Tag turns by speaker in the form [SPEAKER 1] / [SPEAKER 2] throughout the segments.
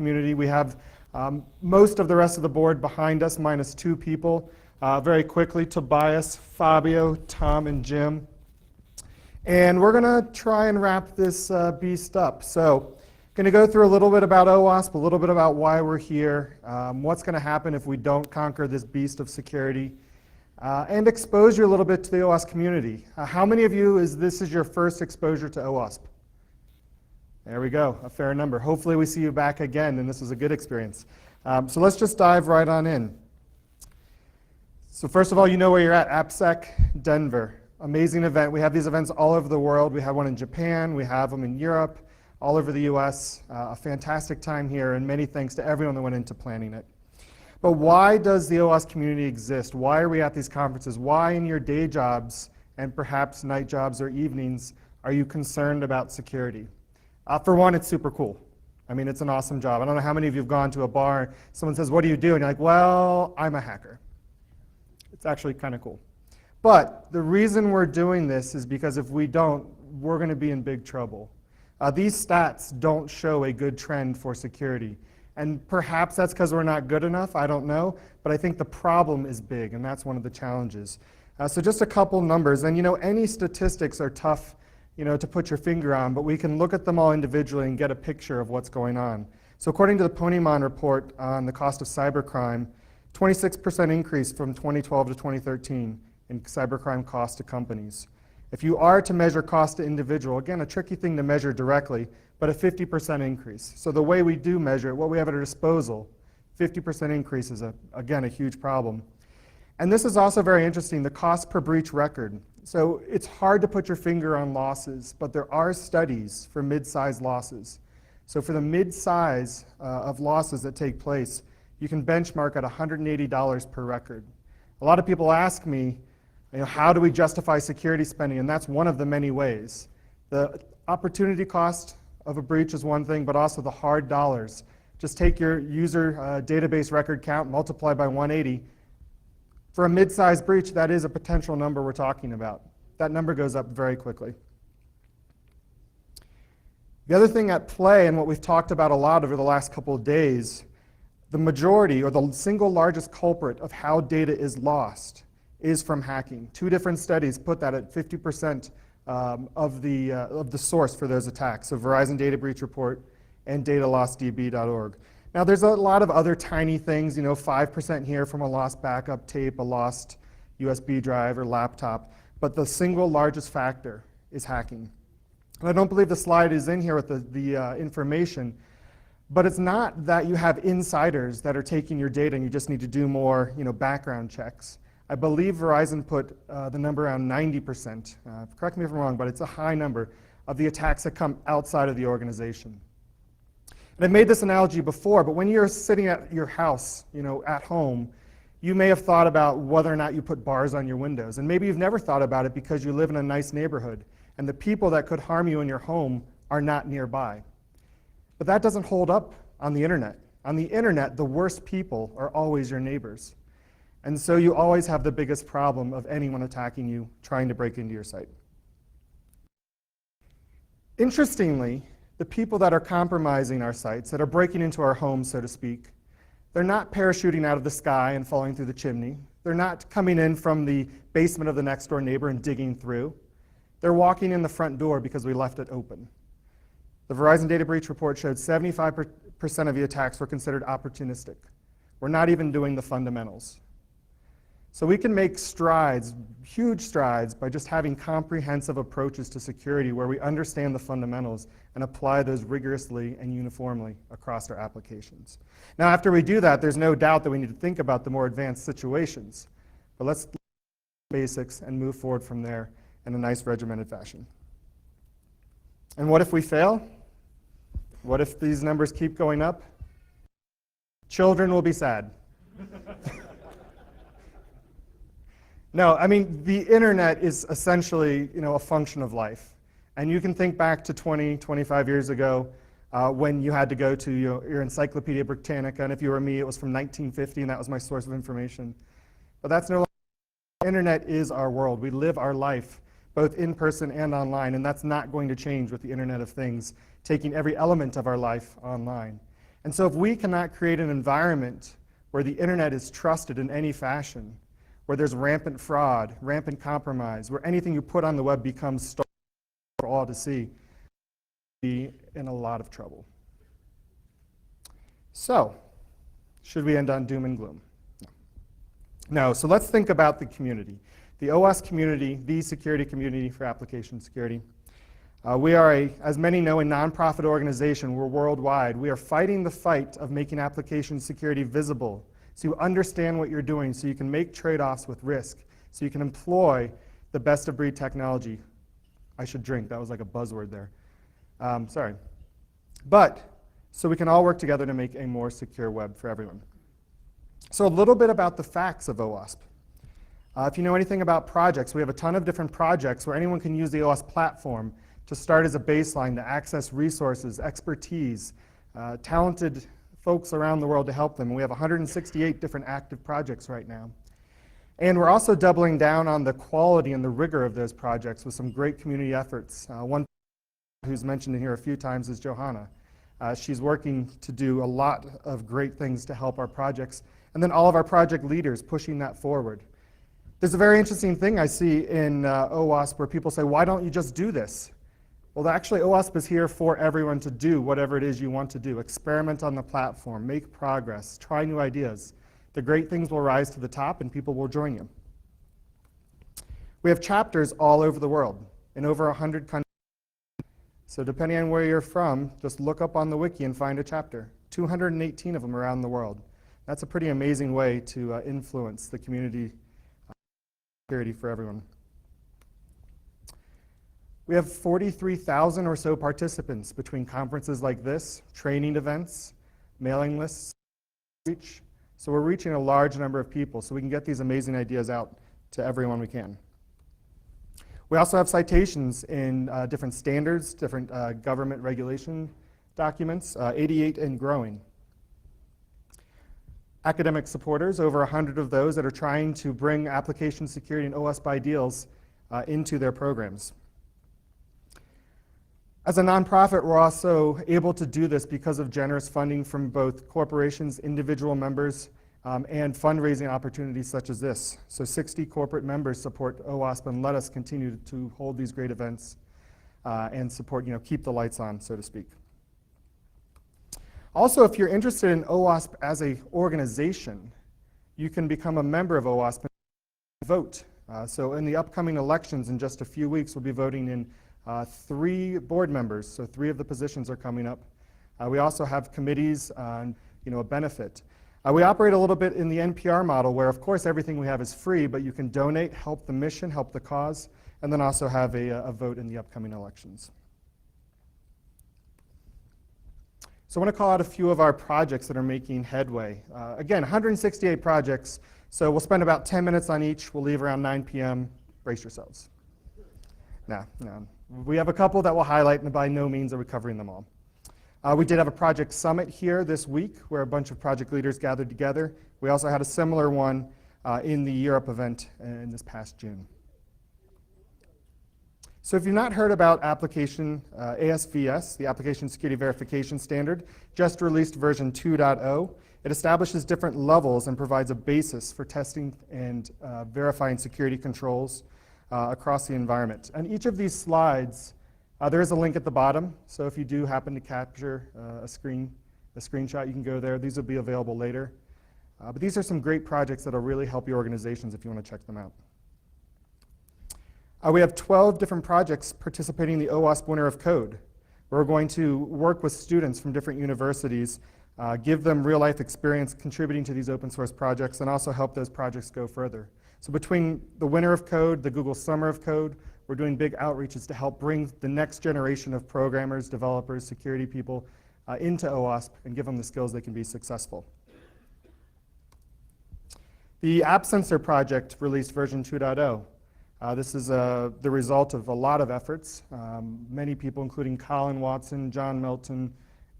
[SPEAKER 1] community. We have most of the rest of the board behind us, minus 2 people. Very quickly, Tobias, Fabio, Tom, and Jim. And we're going to try and wrap this beast up. So, going to go through a little bit about OWASP, a little bit about why we're here, what's going to happen if we don't conquer this beast of security, and expose you a little bit to the OWASP community. How many of you this is your first exposure to OWASP? There we go, a fair number. Hopefully we see you back again, and this was a good experience. So let's just dive right on in. So first of all, you know where you're at, AppSec Denver. Amazing event. We have these events all over the world. We have one in Japan, we have them in Europe, all over the US. A fantastic time here, and many thanks to everyone that went into planning it. But why does the OWASP community exist? Why are we at these conferences? Why in your day jobs, and perhaps night jobs or evenings, are you concerned about security? For one, it's super cool. I mean, it's an awesome job. I don't know how many of you have gone to a bar, someone says, what do you do? And you're like, well, I'm a hacker. It's actually kind of cool. But the reason we're doing this is because if we don't, we're going to be in big trouble. These stats don't show a good trend for security. And perhaps that's because we're not good enough, I don't know. But I think the problem is big, and that's one of the challenges. So just a couple numbers. And any statistics are tough to put your finger on, but we can look at them all individually and get a picture of what's going on. So according to the Ponyman report on the cost of cybercrime, 26% increase from 2012 to 2013 in cybercrime cost to companies. If you are to measure cost to individual, again, a tricky thing to measure directly, but a 50% increase. So the way we do measure it, what we have at our disposal, 50% increase is, again, a huge problem. And this is also very interesting, the cost per breach record. So it's hard to put your finger on losses, but there are studies for mid-size losses. So for the mid-size of losses that take place, you can benchmark at $180 per record. A lot of people ask me, how do we justify security spending? And that's one of the many ways. The opportunity cost of a breach is one thing, but also the hard dollars. Just take your user database record count, multiply by 180. For a mid-sized breach, that is a potential number we're talking about. That number goes up very quickly. The other thing at play, and what we've talked about a lot over the last couple of days, the majority or the single largest culprit of how data is lost is from hacking. 2 different studies put that at 50% of the source for those attacks. So Verizon Data Breach Report and datalossdb.org. Now there's a lot of other tiny things, 5% here from a lost backup tape, a lost USB drive or laptop, but the single largest factor is hacking. And I don't believe the slide is in here with the information, but it's not that you have insiders that are taking your data and you just need to do more background checks. I believe Verizon put the number around 90%. Correct me if I'm wrong, but it's a high number of the attacks that come outside of the organization. And I've made this analogy before, but when you're sitting at your house, at home, you may have thought about whether or not you put bars on your windows. And maybe you've never thought about it because you live in a nice neighborhood, and the people that could harm you in your home are not nearby. But that doesn't hold up on the internet. On the internet, the worst people are always your neighbors. And so you always have the biggest problem of anyone attacking you, trying to break into your site. Interestingly, the people that are compromising our sites, that are breaking into our homes, so to speak, they're not parachuting out of the sky and falling through the chimney. They're not coming in from the basement of the next door neighbor and digging through. They're walking in the front door because we left it open. The Verizon Data Breach Report showed 75% of the attacks were considered opportunistic. We're not even doing the fundamentals. So we can make strides, huge strides, by just having comprehensive approaches to security where we understand the fundamentals and apply those rigorously and uniformly across our applications. Now, after we do that, there's no doubt that we need to think about the more advanced situations. But let's do the basics and move forward from there in a nice regimented fashion. And what if we fail? What if these numbers keep going up? Children will be sad. No, I mean, the internet is essentially, a function of life. And you can think back to 20, 25 years ago when you had to go to your Encyclopedia Britannica, and if you were me, it was from 1950, and that was my source of information. But that's no longer. The internet is our world. We live our life both in person and online, and that's not going to change with the Internet of Things, taking every element of our life online. And so if we cannot create an environment where the internet is trusted in any fashion, where there's rampant fraud, rampant compromise, where anything you put on the web becomes stolen for all to see, we'll be in a lot of trouble. So, should we end on doom and gloom? No, so let's think about the community. The OWASP community, the security community for application security. We are, as many know, a nonprofit organization. We're worldwide. We are fighting the fight of making application security visible, so you understand what you're doing, so you can make trade-offs with risk, so you can employ the best-of-breed technology. I should drink. That was like a buzzword there. Sorry. But, so we can all work together to make a more secure web for everyone. So a little bit about the facts of OWASP. If you know anything about projects, we have a ton of different projects where anyone can use the OWASP platform to start as a baseline to access resources, expertise, talented folks around the world to help them. And we have 168 different active projects right now. And we're also doubling down on the quality and the rigor of those projects with some great community efforts. One who's mentioned in here a few times is Johanna. She's working to do a lot of great things to help our projects. And then all of our project leaders pushing that forward. There's a very interesting thing I see in OWASP where people say, why don't you just do this? Well, actually, OWASP is here for everyone to do whatever it is you want to do. Experiment on the platform, make progress, try new ideas. The great things will rise to the top and people will join you. We have chapters all over the world in over 100 countries. So depending on where you're from, just look up on the wiki and find a chapter. 218 of them around the world. That's a pretty amazing way to influence the community security for everyone. We have 43,000 or so participants between conferences like this, training events, mailing lists, reach. So we're reaching a large number of people so we can get these amazing ideas out to everyone we can. We also have citations in different standards, different government regulation documents, 88 and growing. Academic supporters, over 100 of those that are trying to bring application security and OWASP ideals into their programs. As a nonprofit, we're also able to do this because of generous funding from both corporations, individual members, and fundraising opportunities such as this. So 60 corporate members support OWASP and let us continue to hold these great events and support, keep the lights on, so to speak. Also, if you're interested in OWASP as an organization, you can become a member of OWASP and vote. So in the upcoming elections in just a few weeks, we'll be voting in 3 board members, so 3 of the positions are coming up. We also have committees on, a benefit. We operate a little bit in the NPR model where, of course, everything we have is free, but you can donate, help the mission, help the cause, and then also have a vote in the upcoming elections. So I want to call out a few of our projects that are making headway. Again, 168 projects, so we'll spend about 10 minutes on each. We'll leave around 9 p.m. Brace yourselves. No. We have a couple that we'll highlight, and by no means are we covering them all. We did have a project summit here this week where a bunch of project leaders gathered together. We also had a similar one in the Europe event in this past June. So if you've not heard about application ASVS, the Application Security Verification Standard, just released version 2.0. It establishes different levels and provides a basis for testing and verifying security controls across the environment. And each of these slides, there is a link at the bottom, so if you do happen to capture a screenshot, you can go there. These will be available later. But these are some great projects that will really help your organizations if you want to check them out. We have 12 different projects participating in the OWASP Winter of Code. We're going to work with students from different universities, give them real-life experience contributing to these open source projects, and also help those projects go further. So between the Winter of Code, the Google Summer of Code, we're doing big outreaches to help bring the next generation of programmers, developers, security people into OWASP and give them the skills they can be successful. The App Sensor project released version 2.0. This is the result of a lot of efforts. Many people, including Colin Watson, John Melton,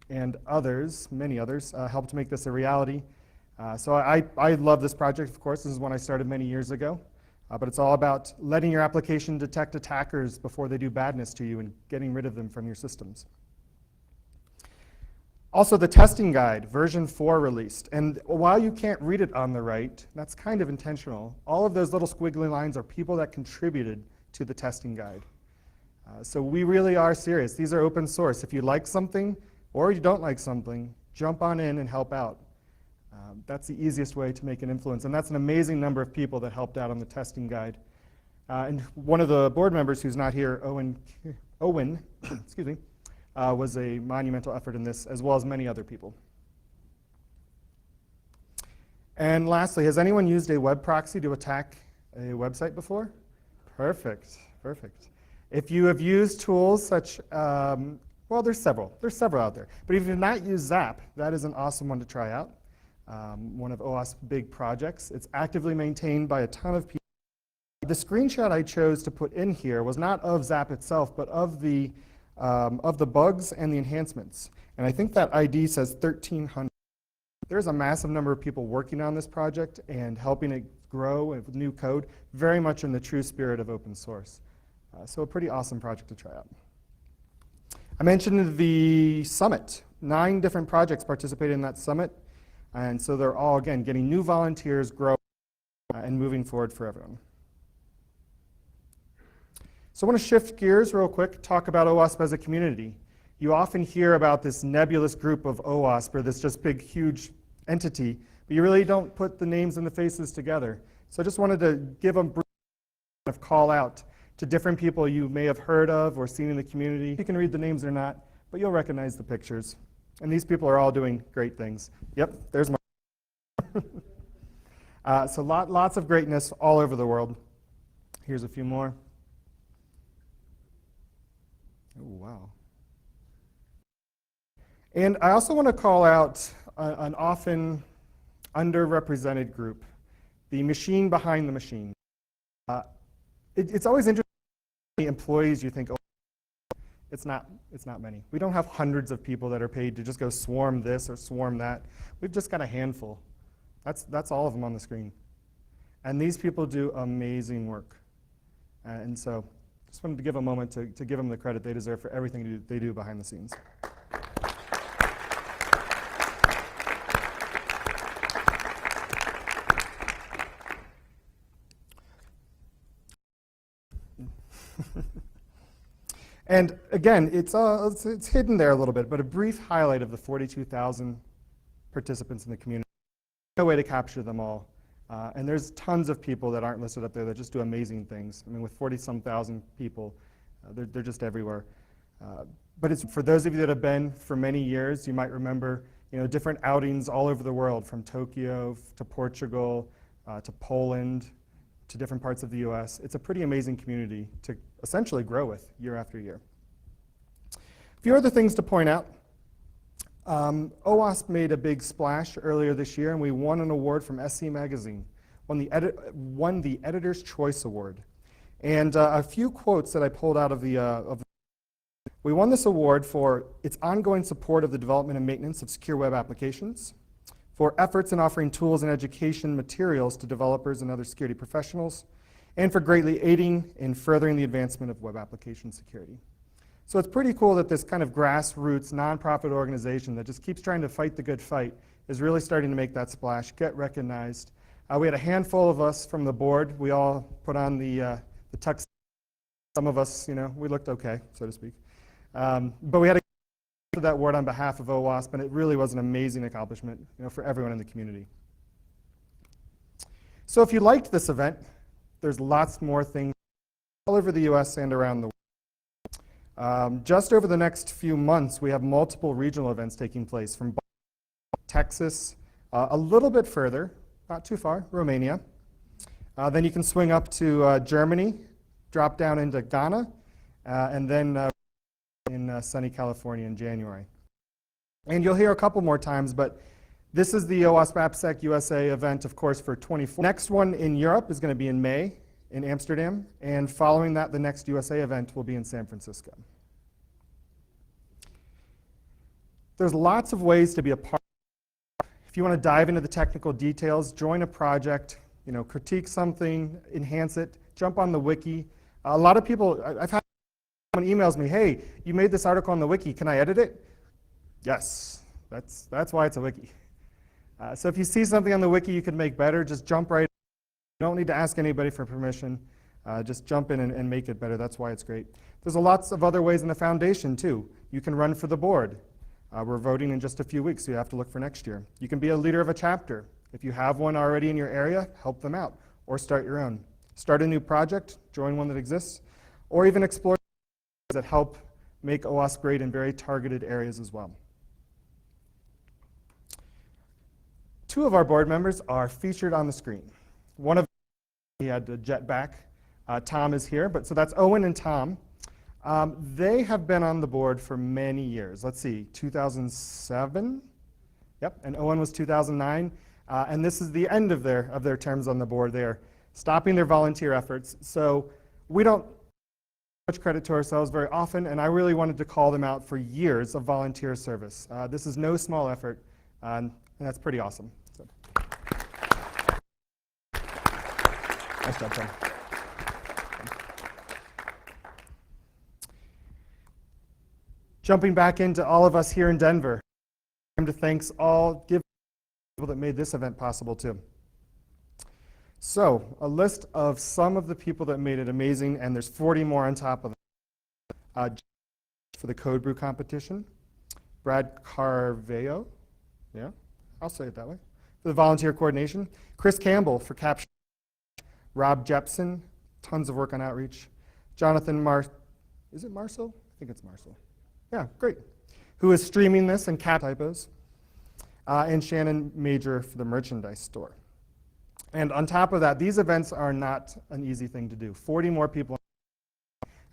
[SPEAKER 1] and others, many others, helped make this a reality. So I love this project, of course. This is one I started many years ago. But it's all about letting your application detect attackers before they do badness to you and getting rid of them from your systems. Also, the testing guide, version 4 released. And while you can't read it on the right, that's kind of intentional. All of those little squiggly lines are people that contributed to the testing guide. So we really are serious. These are open source. If you like something or you don't like something, jump on in and help out. That's the easiest way to make an influence. And that's an amazing number of people that helped out on the testing guide. And one of the board members who's not here, Owen, excuse me, was a monumental effort in this, as well as many other people. And lastly, has anyone used a web proxy to attack a website before? Perfect, perfect. If you have used tools such, well, there's several out there. But if you've not used Zap, that is an awesome one to try out. One of OWASP's big projects. It's actively maintained by a ton of people. The screenshot I chose to put in here was not of Zap itself, but of the bugs and the enhancements. And I think that ID says 1,300. There's a massive number of people working on this project and helping it grow with new code, very much in the true spirit of open source. So a pretty awesome project to try out. I mentioned the summit. 9 different projects participated in that summit. And so they're all, again, getting new volunteers, growing, and moving forward for everyone. So I want to shift gears real quick, talk about OWASP as a community. You often hear about this nebulous group of OWASP, or this just big, huge entity, but you really don't put the names and the faces together. So I just wanted to give a brief call out to different people you may have heard of or seen in the community. You can read the names or not, but you'll recognize the pictures. And these people are all doing great things. Yep, there's my so lots of greatness all over the world. Here's a few more. Oh, wow. And I also want to call out an often underrepresented group, the machine behind the machine. It's always interesting how many employees you think, oh, it's not many. We don't have hundreds of people that are paid to just go swarm this or swarm that. We've just got a handful. That's all of them on the screen. And these people do amazing work. And so just wanted to give a moment to give them the credit they deserve for everything they do behind the scenes. And again, it's hidden there a little bit, but a brief highlight of the 42,000 participants in the community. No way to capture them all. And there's tons of people that aren't listed up there that just do amazing things. I mean, with 40-some thousand people, they're just everywhere. But it's for those of you that have been for many years, you might remember, different outings all over the world, from Tokyo to Portugal to Poland to different parts of the US. It's a pretty amazing community to essentially grow with year after year. A few other things to point out. OWASP made a big splash earlier this year, and we won an award from SC Magazine, won the Editor's Choice Award. And a few quotes that I pulled out of we won this award for its ongoing support of the development and maintenance of secure web applications, for efforts in offering tools and education materials to developers and other security professionals, and for greatly aiding in furthering the advancement of web application security. So it's pretty cool that this kind of grassroots nonprofit organization that just keeps trying to fight the good fight is really starting to make that splash, get recognized. We had a handful of us from the board. We all put on the tux. Some of us, we looked okay, so to speak. But we had that award on behalf of OWASP, and it really was an amazing accomplishment, for everyone in the community. So if you liked this event, there's lots more things all over the US and around the world. Just over the next few months, we have multiple regional events taking place from Texas, a little bit further, not too far, Romania. Then you can swing up to Germany, drop down into Ghana, and then in sunny California in January. And you'll hear a couple more times, but this is the OWASP AppSecUSA event, of course, for 24. Next one in Europe is going to be in May in Amsterdam, and following that, the next USA event will be in San Francisco. There's lots of ways to be a part. If you want to dive into the technical details, join a project, critique something, enhance it, jump on the wiki. A lot of people, I've had someone emails me, hey, you made this article on the wiki, can I edit it? Yes, That's why it's a wiki. So if you see something on the wiki you could make better, just jump right in. You don't need to ask anybody for permission. Just jump in and make it better. That's why it's great. There's lots of other ways in the foundation, too. You can run for the board. We're voting in just a few weeks, so you have to look for next year. You can be a leader of a chapter. If you have one already in your area, help them out, or start your own. Start a new project, join one that exists, or even explore that help make OWASP great in very targeted areas as well. Two of our board members are featured on the screen. One of them, he had to jet back. Tom is here, so that's Owen and Tom. They have been on the board for many years. Let's see, 2007? Yep, and Owen was 2009. And this is the end of their terms on the board. They're stopping their volunteer efforts. So we don't give much credit to ourselves very often, and I really wanted to call them out for years of volunteer service. This is no small effort, and that's pretty awesome. So. Nice job, Tom. Jumping back into all of us here in Denver, time to thanks all people that made this event possible too. So, a list of some of the people that made it amazing, and there's 40 more on top of that. For the Code Brew competition, Brad Carveo, yeah, I'll say it that way, for the volunteer coordination, Chris Campbell for caption, Rob Jepson, tons of work on outreach, Jonathan is it Marcel? I think it's Marcel. Yeah, great. Who is streaming this and cap typos. And Shannon Major for the merchandise store. And on top of that, these events are not an easy thing to do. 40 more people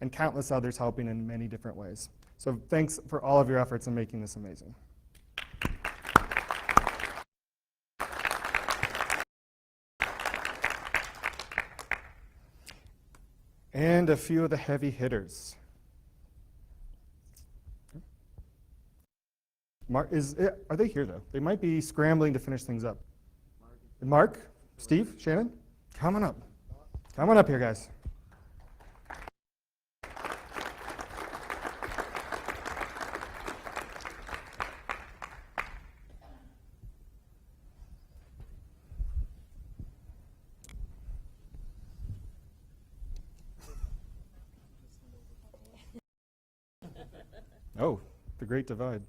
[SPEAKER 1] and countless others helping in many different ways. So thanks for all of your efforts in making this amazing. And a few of the heavy hitters. Are they here, though? They might be scrambling to finish things up. Mark? Steve? Shannon? Come on up. Come on up here, guys. Oh, the great divide.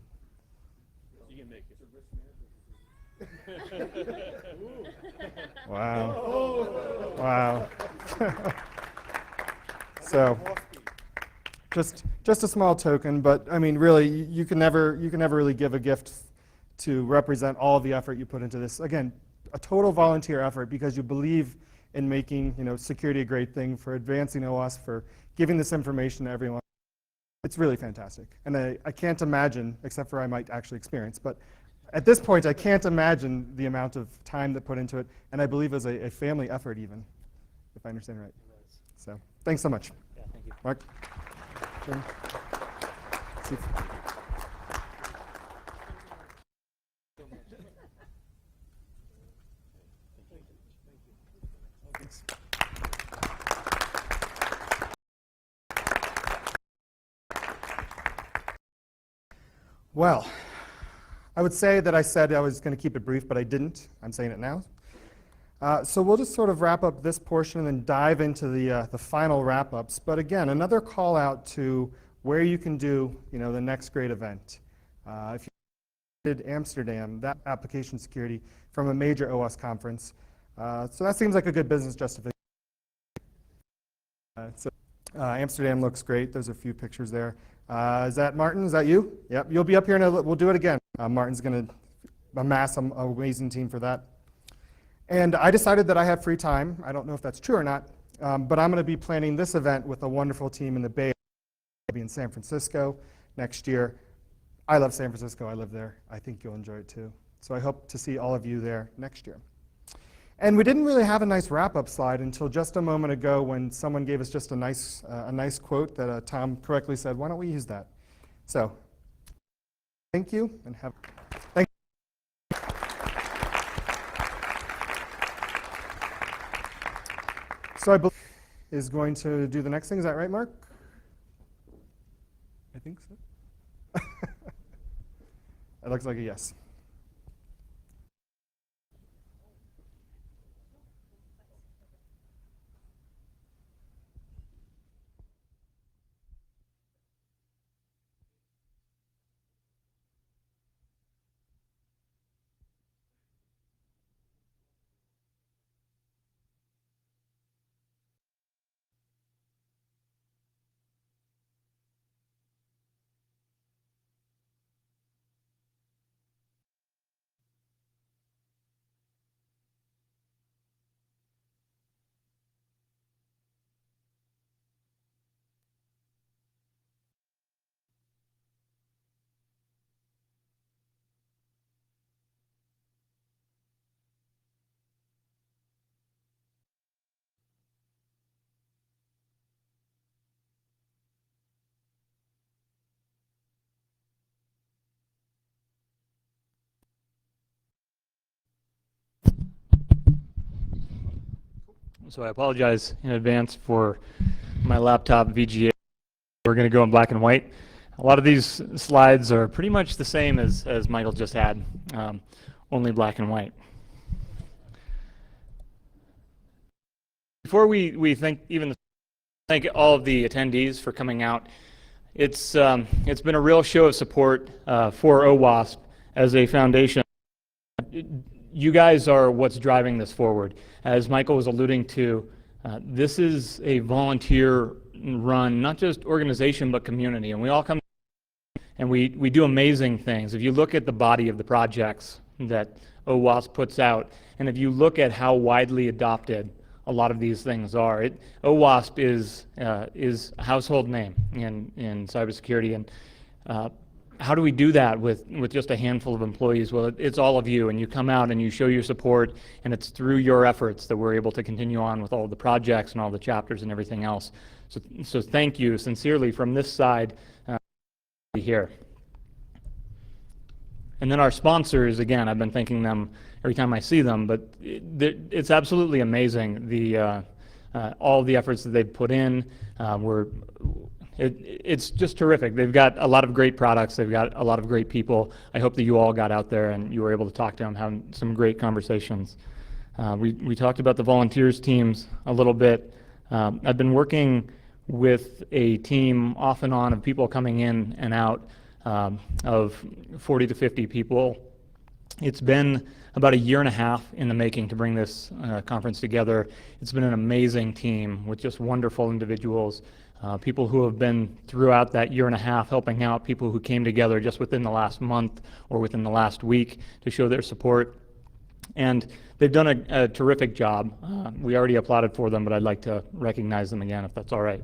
[SPEAKER 1] Wow. Wow. So, just a small token, but I mean, really, you can never really give a gift to represent all the effort you put into this. Again, a total volunteer effort because you believe in making, security a great thing, for advancing OWASP, for giving this information to everyone. It's really fantastic, and I can't imagine, except for I might actually experience, but at this point, I can't imagine the amount of time that put into it, and I believe as a family effort even, if I understand right. So, thanks so much.
[SPEAKER 2] Yeah, thank you.
[SPEAKER 1] Mark? Jim? Steve? Thanks. Well, I would say that I said I was going to keep it brief, but I didn't. I'm saying it now. So we'll just sort of wrap up this portion and then dive into the final wrap-ups. But again, another call out to where you can do the next great event. If you did Amsterdam, that application security from a major OWASP conference. So that seems like a good business justification. Amsterdam looks great. There's a few pictures there. Is that Martin? Is that you? Yep, you'll be up here and we'll do it again. Martin's going to amass an amazing team for that. And I decided that I have free time. I don't know if that's true or not, but I'm going to be planning this event with a wonderful team in the Bay Area. I'll be in San Francisco next year. I love San Francisco. I live there. I think you'll enjoy it too. So I hope to see all of you there next year. And we didn't really have a nice wrap-up slide until just a moment ago when someone gave us just a nice quote that Tom correctly said, why don't we use that? So thank you, and thank you. So I believe is going to do the next thing. Is that right, Mark? I think so. That looks like a yes.
[SPEAKER 2] So I apologize in advance for my laptop VGA. We're going to go in black and white. A lot of these slides are pretty much the same as Michael just had, only black and white. Before we thank all of the attendees for coming out. It's been a real show of support for OWASP as a foundation. You guys are what's driving this forward. As Michael was alluding to, this is a volunteer-run, not just organization, but community. And we all come and we do amazing things. If you look at the body of the projects that OWASP puts out, and if you look at how widely adopted a lot of these things are, OWASP is a household name in cybersecurity. And how do we do that with just a handful of employees? Well, it's all of you, and you come out and you show your support, and it's through your efforts that we're able to continue on with all the projects and all the chapters and everything else. So thank you sincerely from this side here. And then our sponsors, again, I've been thanking them every time I see them, but it's absolutely amazing all the efforts that they've put in. It's just terrific. They've got a lot of great products. They've got a lot of great people. I hope that you all got out there and you were able to talk to them, have some great conversations. We talked about the volunteers teams a little bit. I've been working with a team off and on of people coming in and out of 40 to 50 people. It's been about a year and a half in the making to bring this conference together. It's been an amazing team with just wonderful individuals. People who have been throughout that year and a half helping out, people who came together just within the last month or within the last week to show their support. And they've done a terrific job. We already applauded for them, but I'd like to recognize them again if that's all right.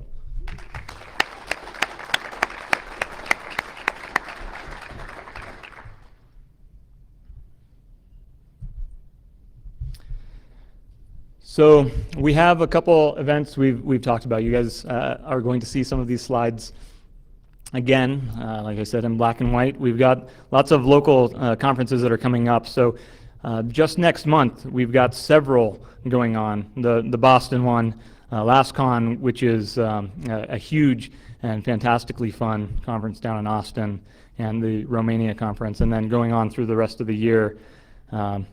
[SPEAKER 2] So we have a couple events we've talked about. You guys are going to see some of these slides again, like I said, in black and white. We've got lots of local conferences that are coming up. So just next month, we've got several going on. The Boston one, LastCon, which is a huge and fantastically fun conference down in Austin, and the Romania conference, and then going on through the rest of the year. Wow,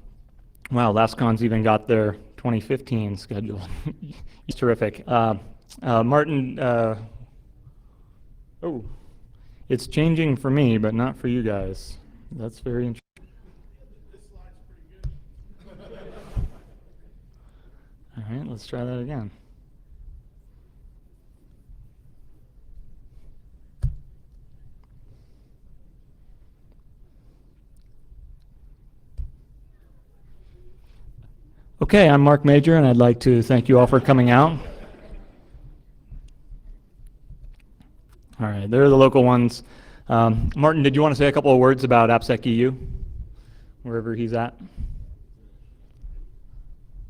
[SPEAKER 2] LastCon's even got their 2015 schedule. He's terrific. Martin, oh, it's changing for me, but not for you guys. That's very interesting.
[SPEAKER 3] This slide's pretty good.
[SPEAKER 2] All right, let's try that again. Okay, I'm Mark Major, and I'd like to thank you all for coming out. All right, there are the local ones. Martin, did you want to say a couple of words about AppSecEU, wherever he's at?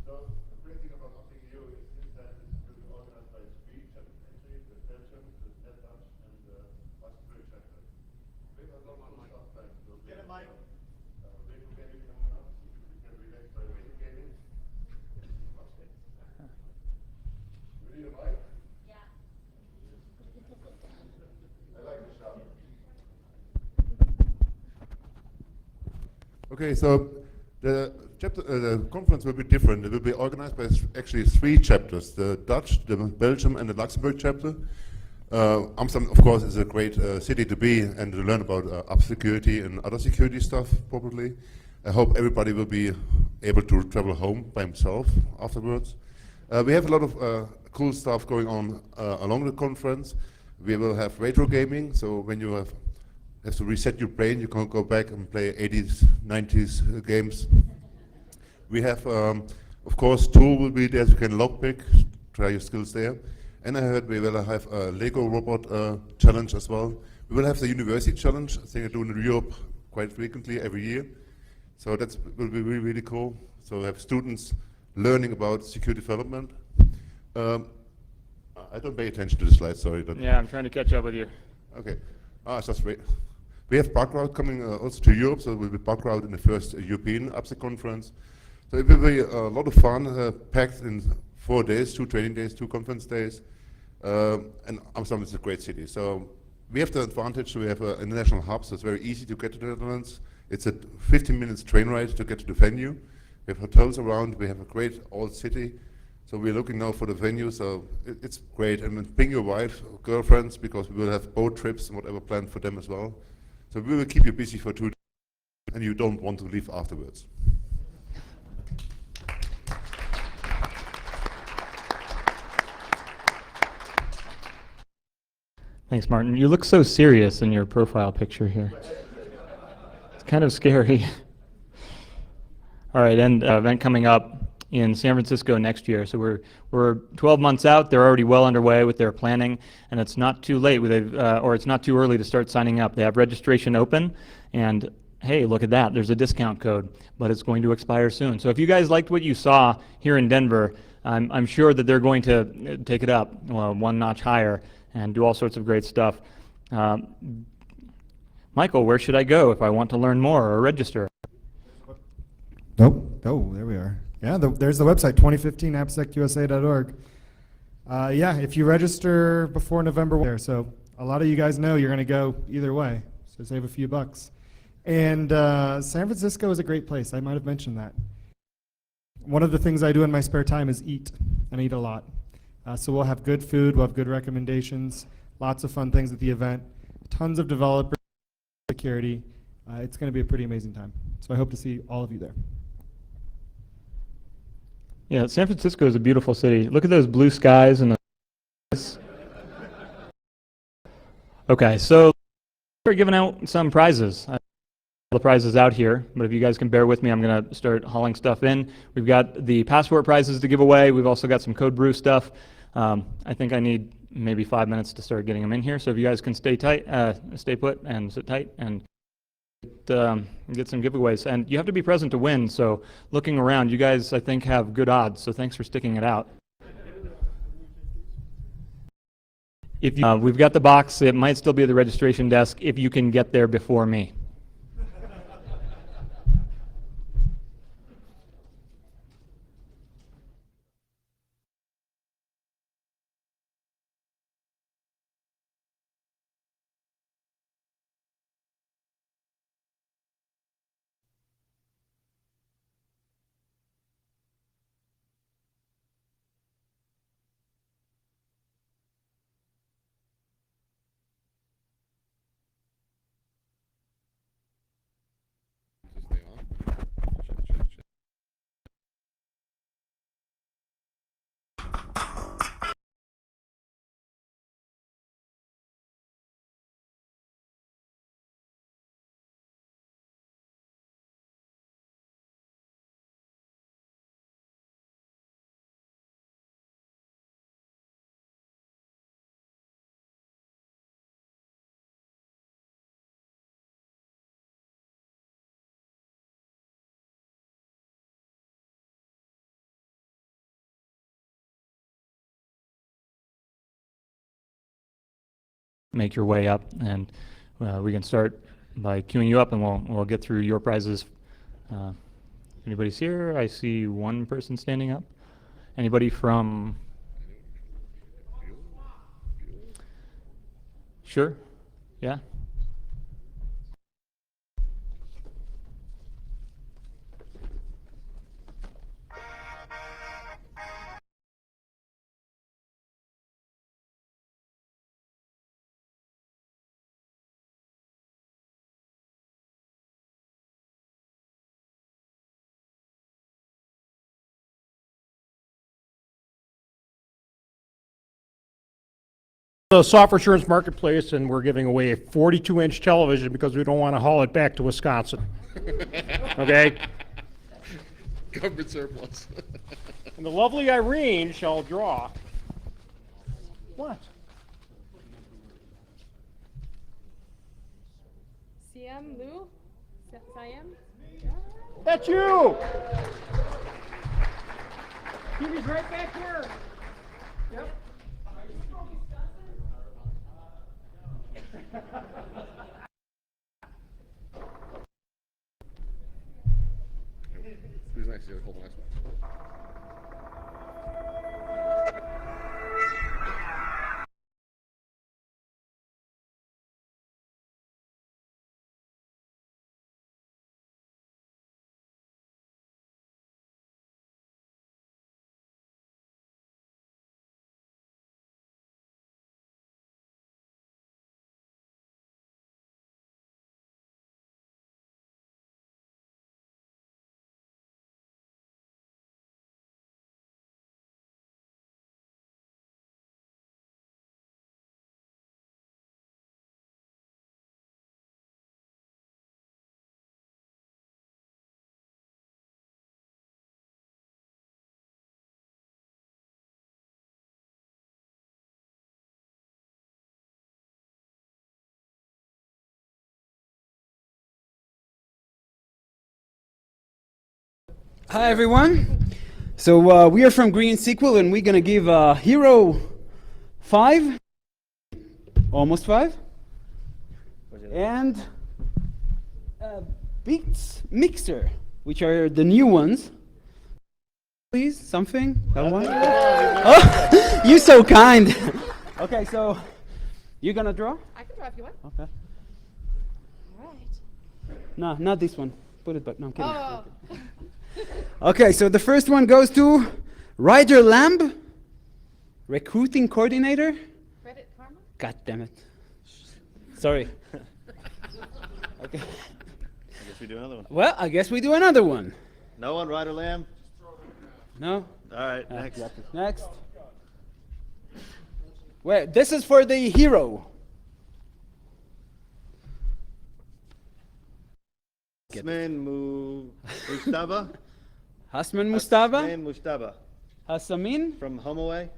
[SPEAKER 3] So the great thing about AppSecU is that it's really organized by speech and entry, the session, the setup, and the mastery chapter. We have a lot of stuff like those. Get a mic. Video gaming coming up. You can relax by video gaming. We need a mic? Yeah. I like the shower. Okay, so the conference will be different. It will be organized by actually 3 chapters: the Dutch, the Belgium, and the Luxembourg chapter. Amsterdam, of course, is a great city to be and to learn about app security and other security stuff, probably. I hope everybody will be able to travel home by himself afterwards. We have a lot of cool stuff going on along the conference. We will have retro gaming, so when you have to reset your brain, you can go back and play 80s, 90s games. We have, of course, Tool will be there, so you can lockpick, try your skills there. And I heard we will have a Lego robot challenge as well. We will have the university challenge, I think I do in Europe quite frequently every year. So that will be really, really cool. So we have students learning about security development. I don't pay attention to the slides, sorry.
[SPEAKER 2] Yeah, I'm trying to catch up with you.
[SPEAKER 3] Okay. It's just wait. We have Background coming also to Europe, so it will be Background in the first European AppSec conference. So it will be a lot of fun, packed in 4 days, 2 training days, 2 conference days. And Amsterdam is a great city. So we have the advantage, we have an international hub, so it's very easy to get to the Netherlands. It's a 15 minutes train ride to get to the venue. We have hotels around, we have a great old city. So we're looking now for the venue, so it's great. And then bring your wife, girlfriends, because we will have boat trips and whatever planned for them as well. So we will keep you busy for 2 days, and you don't want to leave afterwards.
[SPEAKER 2] Thanks, Martin. You look so serious in your profile picture here. It's kind of scary. All right, and event coming up in San Francisco next year. So we're 12 months out. They're already well underway with their planning, and it's not too late, or it's not too early to start signing up. They have registration open, and hey, look at that. There's a discount code, but it's going to expire soon. So if you guys liked what you saw here in Denver, I'm sure that they're going to take it up one notch higher and do all sorts of great stuff. Michael, where should I go if I want to learn more or register?
[SPEAKER 1] Nope. Oh, there we are. Yeah, there's the website, 2015appsecusa.org. Yeah, if you register before November 1, so a lot of you guys know you're going to go either way, so save a few bucks. And San Francisco is a great place. I might have mentioned that. One of the things I do in my spare time is eat, and eat a lot. So we'll have good food, we'll have good recommendations, lots of fun things at the event, tons of developers, security. It's going to be a pretty amazing time. So I hope to see all of you there.
[SPEAKER 2] Yeah, San Francisco is a beautiful city. Look at those blue skies and the... Okay, so we're giving out some prizes. The prizes out here, but if you guys can bear with me, I'm going to start hauling stuff in. We've got the passport prizes to give away. We've also got some Code Brew stuff. I think I need maybe 5 minutes to start getting them in here. So if you guys can stay tight, stay put and sit tight and get some giveaways. And you have to be present to win. So looking around, you guys, I think, have good odds. So thanks for sticking it out. If you, we've got the box. It might still be at the registration desk if you can get there before me. Make your way up, and we can start by queuing you up, and we'll get through your prizes. Anybody's here? I see one person standing up. Anybody from? Sure. Yeah.
[SPEAKER 4] the software assurance marketplace, and we're giving away a 42-inch television because we don't want to haul it back to Wisconsin. Okay?
[SPEAKER 3] Government surplus.
[SPEAKER 4] And the lovely Irene shall draw. What?
[SPEAKER 5] Siam Lu? Siam?
[SPEAKER 4] That's you! Kiwi's right back here. Yep.
[SPEAKER 3] Who's next here? Hold on.
[SPEAKER 6] Hi everyone. So we are from Green SQL and we're gonna give Hero 5, almost 5, and Beats Mixer, which are the new ones. Please, something? That one? Oh, you're so kind. Okay, so you're gonna draw?
[SPEAKER 5] I can draw if you want.
[SPEAKER 6] Okay.
[SPEAKER 5] All right.
[SPEAKER 6] No, not this one. Put it back. No, I'm kidding.
[SPEAKER 5] Oh.
[SPEAKER 6] Okay, so the first one goes to Ryder Lamb, recruiting coordinator.
[SPEAKER 5] Credit Karma?
[SPEAKER 6] God damn it. Sorry. Okay.
[SPEAKER 7] I guess we do another one.
[SPEAKER 6] Well, I guess we do another one.
[SPEAKER 7] No one, Ryder Lamb?
[SPEAKER 6] No?
[SPEAKER 7] All right, next.
[SPEAKER 6] Next. Well, this is for the hero.
[SPEAKER 7] Hasman Mustaba?
[SPEAKER 6] Hasman Mustafa.
[SPEAKER 7] Hasman Mustaba
[SPEAKER 6] Hassamin.
[SPEAKER 7] from HomeAway.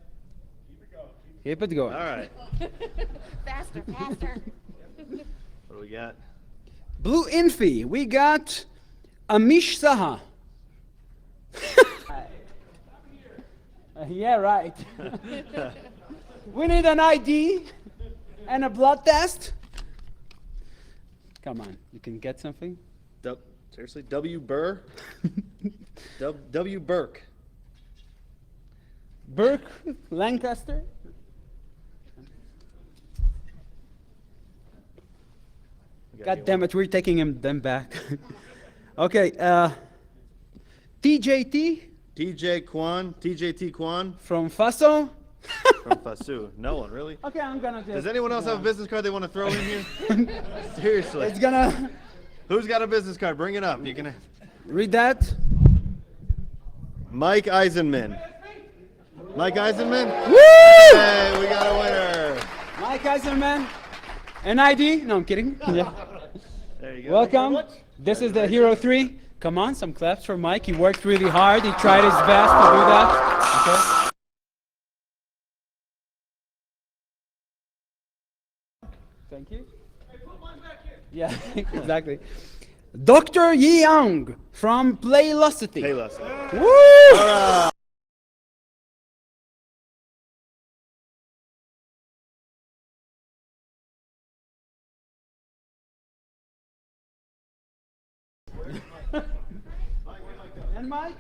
[SPEAKER 6] Keep it going.
[SPEAKER 7] All right,
[SPEAKER 5] Faster, faster.
[SPEAKER 7] what do we got?
[SPEAKER 6] Blue Infi. We got Amish Saha. Yeah, right. We need an ID and a blood test. Come on, you can get something.
[SPEAKER 7] Seriously, W. Burr? W. Burke.
[SPEAKER 6] Burke, Lancaster. God damn it, we're taking them back. Okay, TJT
[SPEAKER 7] TJ Kwan, TJT Kwan
[SPEAKER 6] from Faso.
[SPEAKER 7] from Fasu. No one, really?
[SPEAKER 6] Okay, I'm gonna just.
[SPEAKER 7] Does anyone else have a business card they want to throw in here? Seriously.
[SPEAKER 6] It's gonna
[SPEAKER 7] Who's got a business card? Bring it up. You can.
[SPEAKER 6] read that.
[SPEAKER 7] Mike Eisenman. Mike Eisenman?
[SPEAKER 6] Woo!
[SPEAKER 7] Hey, we got a winner.
[SPEAKER 6] Mike Eisenman. An ID? No, I'm kidding. Yeah.
[SPEAKER 7] There you go.
[SPEAKER 6] Welcome. This is the Hero 3. Come on, some claps for Mike. He worked really hard. He tried his best to do that. Okay. Thank you. Yeah, exactly. Dr. Yi Young from Playlocity.
[SPEAKER 7] Payless.
[SPEAKER 6] Woo! And Mike?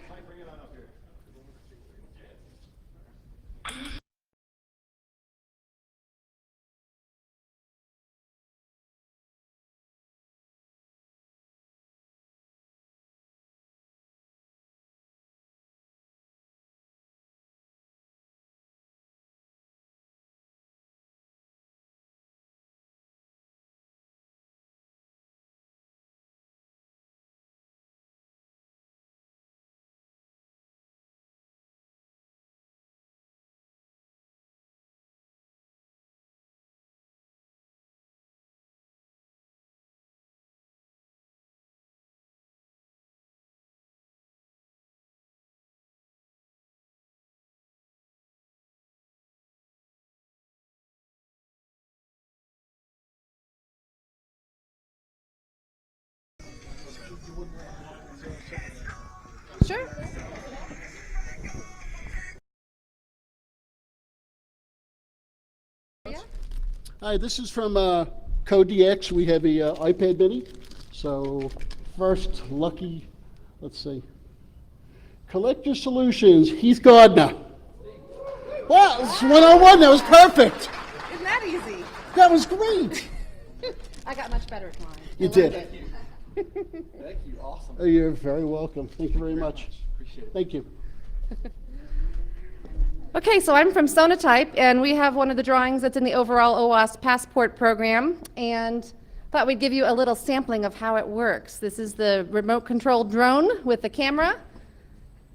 [SPEAKER 5] Sure. Yeah.
[SPEAKER 8] Hi, this is from Code DX. We have a iPad mini. So first, lucky, let's see. Collector Solutions, Heath Gardner. Wow, it's 101. That was perfect.
[SPEAKER 5] Isn't that easy?
[SPEAKER 8] That was great.
[SPEAKER 5] I got much better at mine.
[SPEAKER 8] You
[SPEAKER 5] I
[SPEAKER 8] did.
[SPEAKER 5] loved it.
[SPEAKER 6] Thank you. Awesome.
[SPEAKER 8] Oh, you're very welcome. Thank you very much.
[SPEAKER 6] Appreciate it.
[SPEAKER 8] Thank you.
[SPEAKER 5] Okay, so I'm from Sonotype, and we have one of the drawings that's in the overall OWASP Passport program, and thought we'd give you a little sampling of how it works. This is the remote-controlled drone with the camera.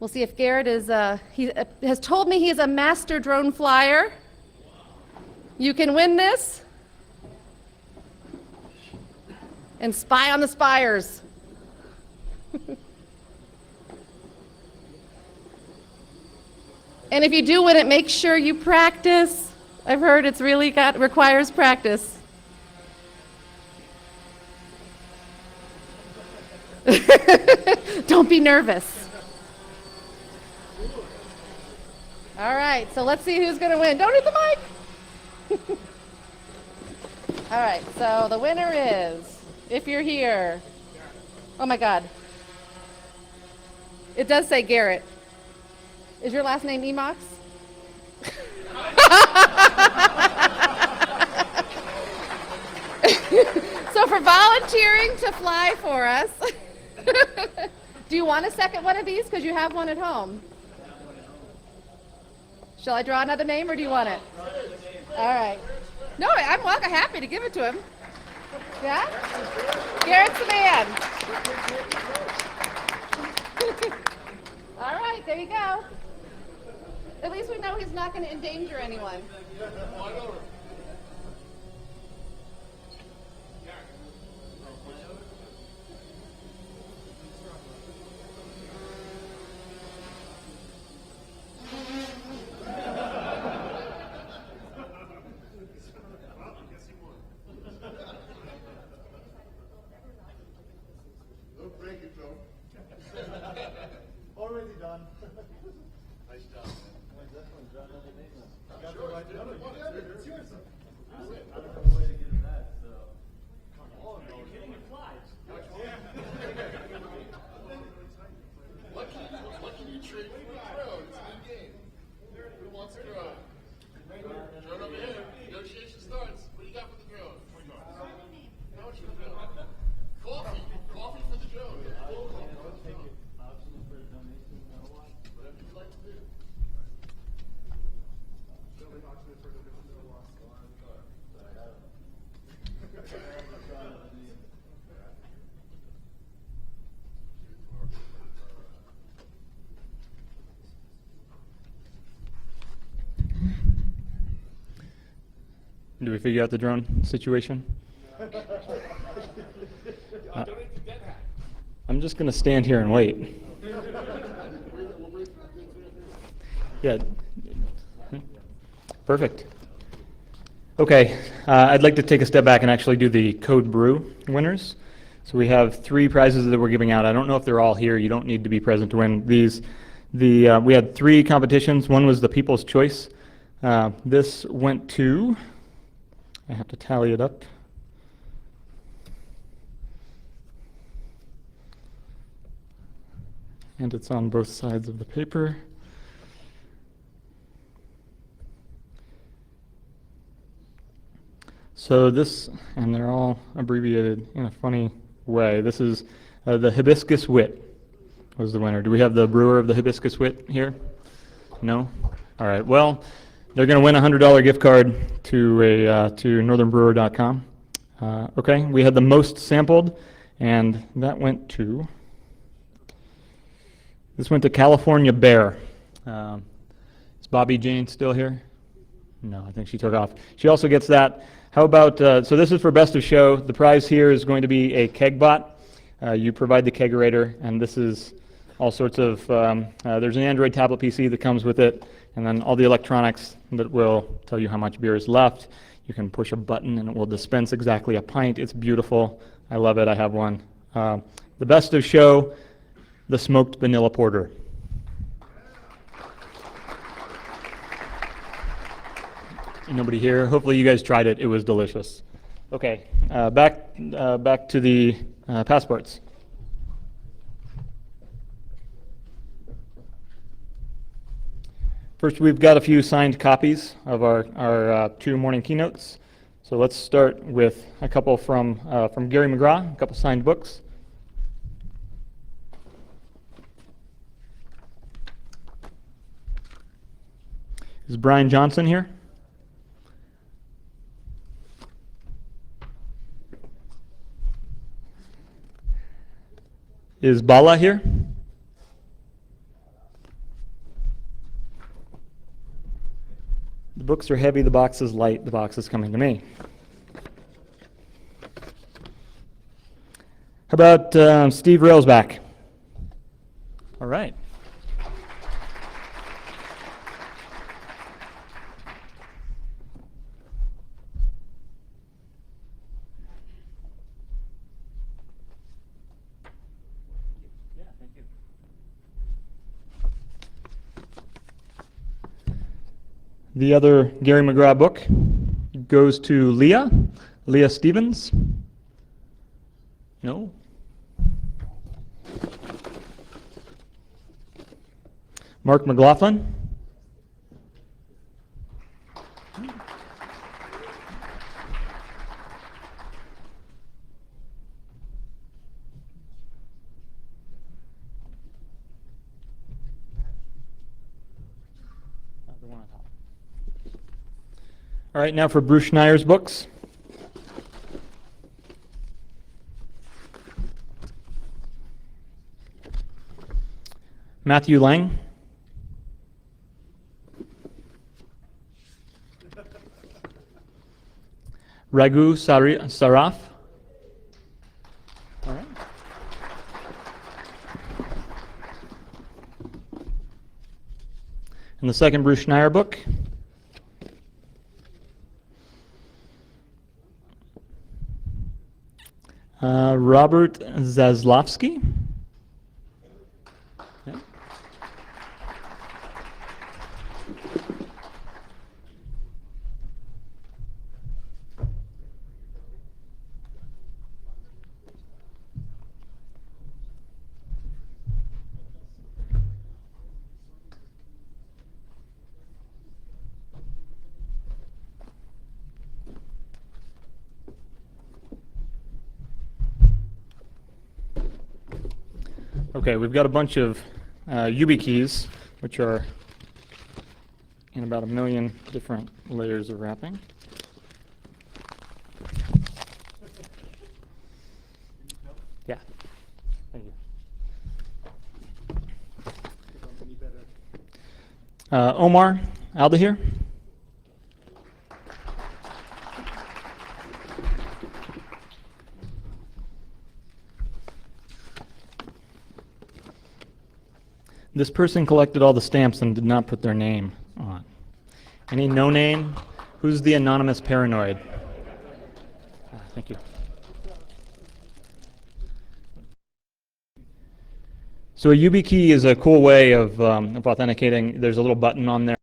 [SPEAKER 5] We'll see if Garrett is, he has told me he is a master drone flyer. You can win this and spy on the spires. And if you do win it, make sure you practice. I've heard it's really requires practice. Don't be nervous. All right, so let's see who's going to win. Don't hit the mic. All right, so the winner is, if you're here, oh my God. It does say Garrett. Is your last name Emox? So for volunteering to fly for us, do you want a second one of these? Because you have one at home. Shall I draw another name or do you want it? All right. No, I'm happy to give it to him. Yeah? Garrett's the man. All right, there you go. At least we know he's not going to endanger anyone.
[SPEAKER 3] Don't break it, Joe. Already done. Nice job, man. Got the right one. It's yours. I don't have a way to get it back, so. Come on, are you kidding? It flies. What can you trade for a drone? It's a new game. Who wants a drone? Drone over here. Negotiation starts. What do you got for the drone? How much for the drone? Coffee. Coffee for the drone. Whatever you'd like to do.
[SPEAKER 2] Do we figure out the drone situation? I'm just going to stand here and wait. Yeah. Perfect. Okay, I'd like to take a step back and actually do the Code Brew winners. So we have 3 prizes that we're giving out. I don't know if they're all here. You don't need to be present to win these. We had 3 competitions. One was the People's Choice. This went to, I have to tally it up. And it's on both sides of the paper. So this, and they're all abbreviated in a funny way. This is the Hibiscus Wit was the winner. Do we have the brewer of the Hibiscus Wit here? No? All right. Well, they're going to win a $100 gift card to northernbrewer.com. Okay. We had the most sampled, and that went to. This went to California Bear. Is Bobby Jane still here? No, I think she took off. She also gets that. How about, so this is for Best of Show. The prize here is going to be a keg bot. You provide the kegerator, and this is all sorts of, there's an Android tablet PC that comes with it, and then all the electronics that will tell you how much beer is left. You can push a button, and it will dispense exactly a pint. It's beautiful. I love it. I have one. The Best of Show the smoked vanilla porter. Nobody here. Hopefully you guys tried it. It was delicious. Okay, back to the passports. First, we've got a few signed copies of our 2 morning keynotes. So let's start with a couple from Gary McGraw, a couple signed books. Is Brian Johnson here? Is Bala here? The books are heavy, the box is light, the box is coming to me. How about Steve Railsback? All right. The other Gary McGraw book goes to Leah Stevens. No? Mark McLaughlin. All right, now for Bruce Schneier's books. Matthew Lang. Raghu Saraf. All right. And the second Bruce Schneier book. Robert Zaslavsky. Yeah. Okay, we've got a bunch of YubiKeys, which are in about 1 million different layers of wrapping. Yeah, thank you. Omar Aldahir. This person collected all the stamps and did not put their name on. Any no name? Who's the anonymous paranoid? Thank you. So a YubiKey is a cool way of authenticating. There's a little button on there.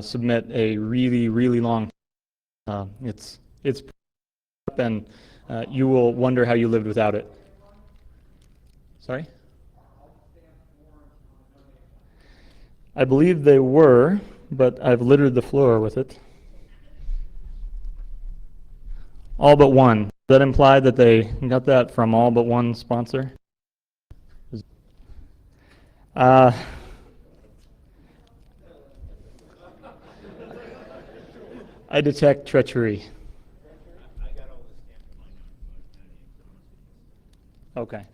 [SPEAKER 2] Submit a really, really long. It's and you will wonder how you lived without it. Sorry? I believe they were, but I've littered the floor with it. All but one. Does that imply that they got that from all but one sponsor? I detect treachery. Okay.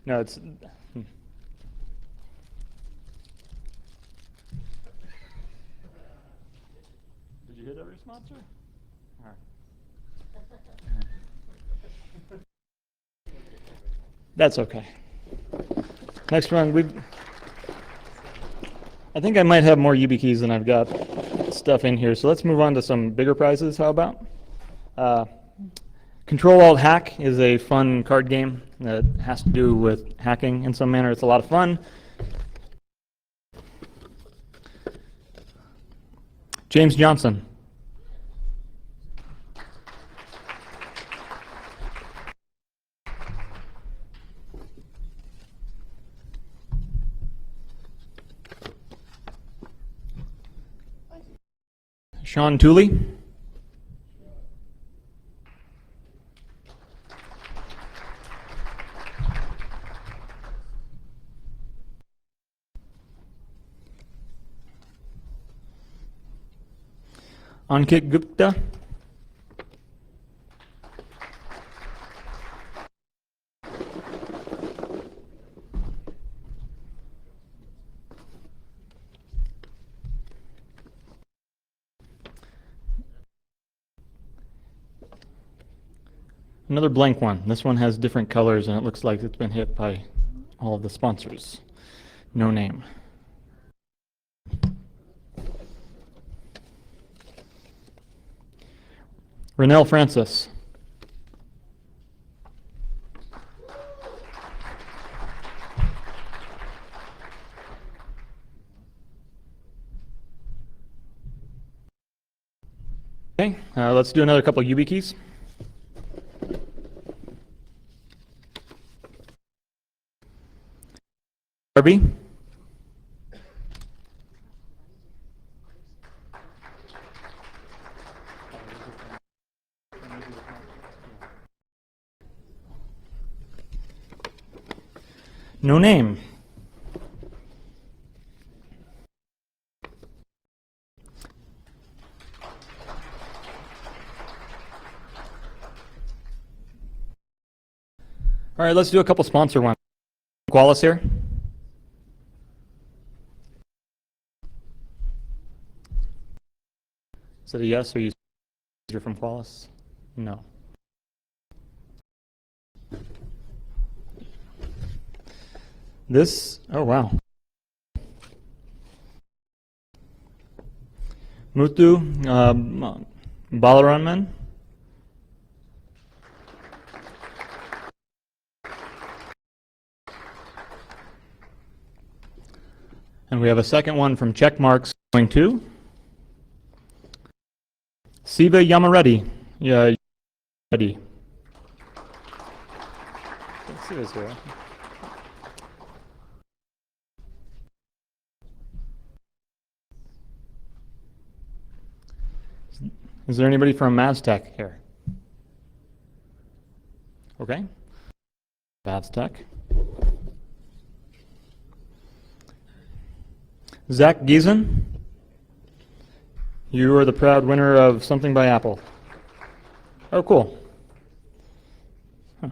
[SPEAKER 2] No, it's... Did you hit every sponsor? All right. That's okay. Next one, I think I might have more YubiKeys than I've got stuff in here, so let's move on to some bigger prizes. How about? Control Alt Hack is a fun card game. that has to do with hacking in some manner. It's a lot of fun. James Johnson. Sean Tooley. Ankit Gupta. Another blank one. This one has different colors and it looks like it's been hit by all of the sponsors. No name. Renelle Francis. Okay, let's do another couple YubiKeys. Barbie. No name. All right, let's do a couple sponsor ones. Qualis here. Is it a yes or you're from Qualis? No. This, oh wow. Muthu Balaranman. And we have a second one from Checkmarks going to Siva Yamareddy. Yeah, ready. Let's see this here. Is there anybody from Maztec here? Okay. Maztec. Zach Giesen, you are the proud winner of something by Apple. Oh, cool. Huh.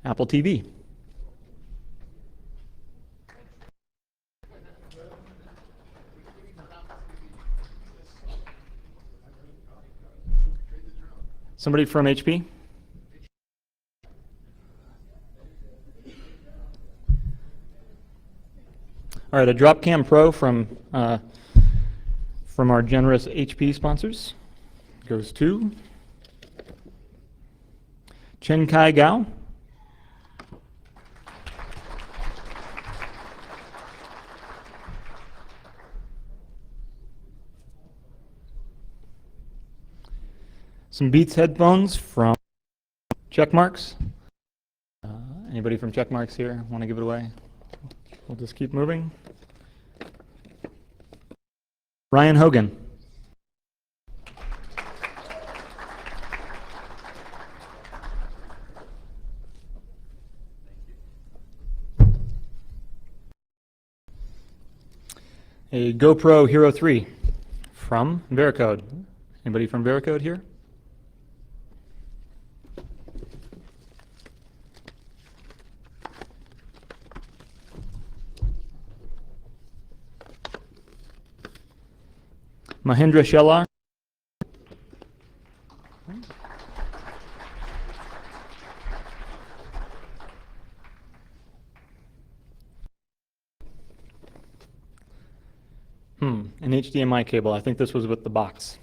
[SPEAKER 2] Apple TV. Somebody from HP? All right, a Dropcam Pro from our generous HP sponsors goes to Chen Kai Gao. Some Beats headphones from Checkmarks. Anybody from Checkmarks here want to give it away? We'll just keep moving. Ryan Hogan. A GoPro Hero 3 from Veracode. Anybody from Veracode here? Mahindra Shelar. An HDMI cable. I think this was with the box.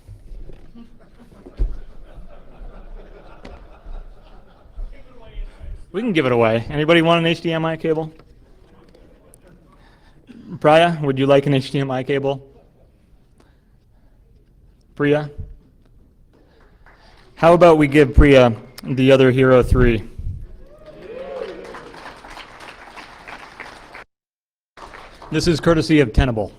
[SPEAKER 2] We can give it away. Anybody want an HDMI cable? Priya, would you like an HDMI cable? Priya? How about we give Priya the other Hero 3? This is courtesy of Tenable.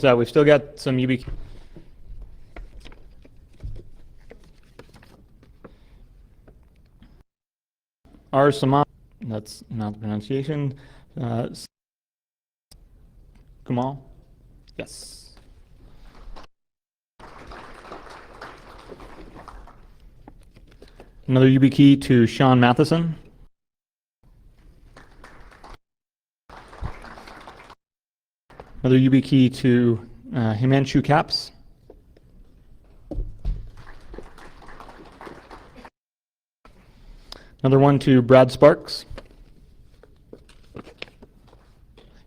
[SPEAKER 2] So we've still got some UB. R. Saman, that's not the pronunciation. Kamal? Yes. Another UB key to Sean Matheson. Another UB key to Himanshu Caps. Another one to Brad Sparks.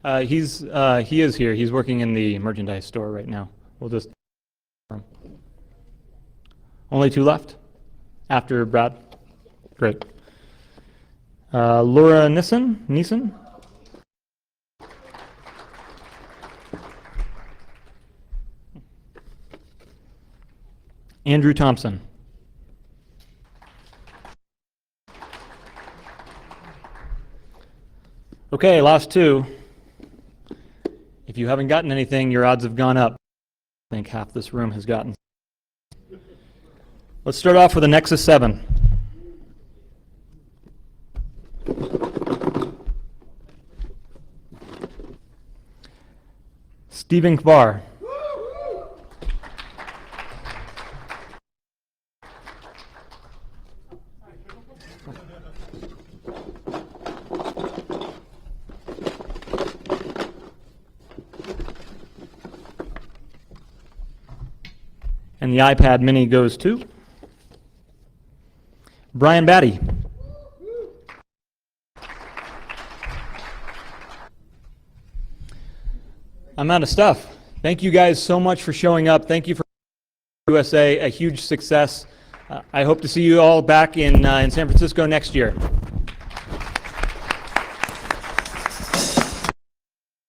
[SPEAKER 2] He is here. He's working in the merchandise store right now. We'll just. Only 2 left after Brad. Great. Laura Nissen. Andrew Thompson. Okay, last 2. If you haven't gotten anything, your odds have gone up. I think half this room has gotten. Let's start off with a Nexus 7. Stephen Kvar. And the iPad mini goes to Brian Batty. I'm out of stuff. Thank you guys so much for showing up. Thank you for USA, a huge success. I hope to see you all back in San Francisco next year.